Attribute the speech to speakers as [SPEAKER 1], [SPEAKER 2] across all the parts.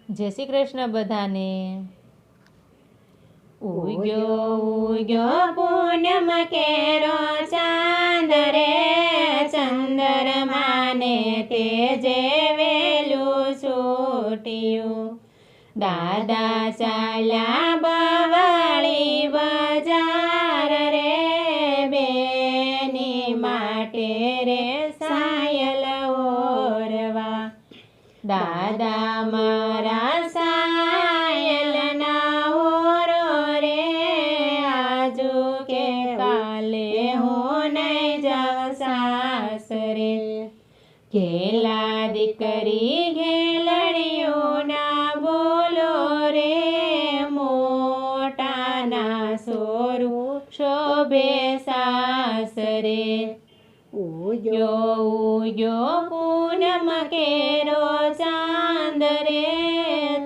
[SPEAKER 1] જય શ્રી કૃષ્ણ બધાને.
[SPEAKER 2] ઉગ્યો ઉગ્યો પૂનમ કેરો ચાંદ રે, ચંદ્રમાને તેજે વેલું છૂટ્યું. દાદા ચાલ્યા બવાળી બજાર રે, બેની માટે રે સાયલ ઓરવા. દાદા મારા સાયલના ઓરો રે, આજુ કે કાલે હું નહીં જાઉં સાસરે. ઘેલા દીકરી ઘેલડીઓના બોલો રે, મોટાના સોરું શોભે સાસરે. ઉગ્યો ઉગ્યો પૂનમ કેરો ચાંદ રે,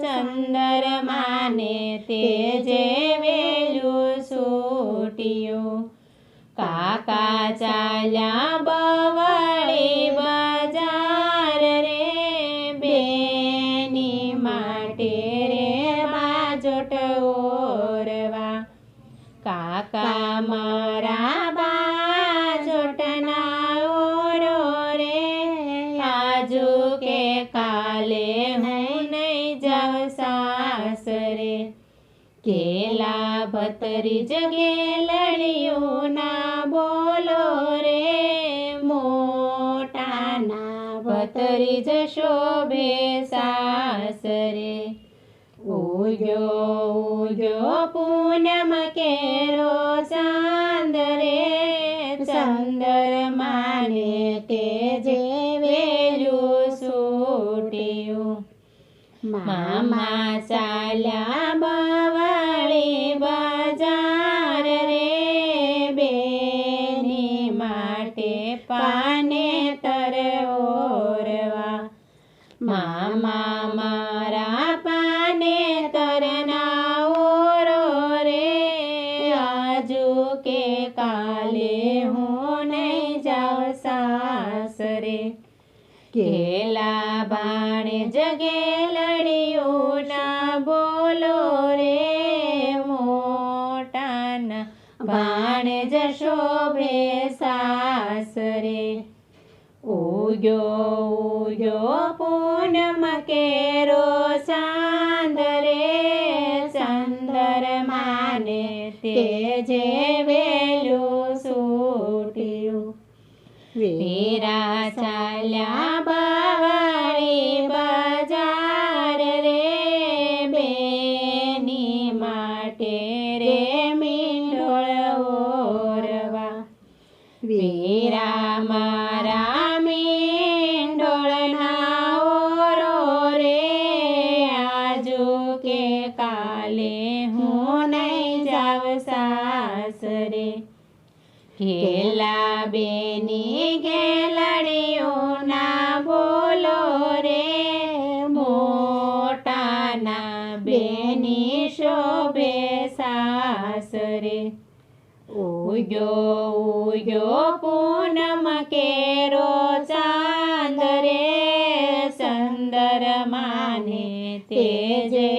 [SPEAKER 2] ચંદ્રમાને તેજે વેલું છૂટ્યું. કાકા ચાલ્યા બવાળી બજાર રે, બેની માટે રે બાજોટ ઓરવા. કાકા મારા બાજોટના ઓરો રે, આજુ કે કાલે હું નહીં જાઉં સાસરે. કેલા ભત્રીજ ઘેલડીઓના બોલો રે, મોટાના ભત્રીજ શોભે સાસરે. ઉગ્યો ઉગ્યો પૂનમ કેરો ચાંદ રે, ચંદ્રમાને તેજે વેલું છૂટ્યું. મામા ચાલ્યા બવાળી બજાર રે, બેની માટે પાને તર ઓરવા. મામા મારા પાને તરના ઓરો રે, આજુ કે કાલે હું નહીં જાઉં સાસરે. કેલા ભાણેજ ઘેલડીઓના બોલો રે, મોટાના ભાણેજ શોભે સાસરે. ઉગ્યો ઉગ્યો પૂનમ કેરો ચાંદ રે, ચંદ્રમાને તેજે વેલું છૂટ્યું. વીરા ચાલ્યા બવાળી બજાર રે, બેની માટે રે મીંઢોળ ઓરવા. વીરા મારા મીંઢોળના ઓરો રે, આજુ કે કાલે હું નહીં જાઉં સાસરે. ઘેલા બેની ઘેલડીઓના બોલો રે, મોટાના બેની શોભે સાસરે. ઉગ્યો ઉગ્યો પૂનમ કેરો ચાંદ રે, ચંદ્રમાને તેજે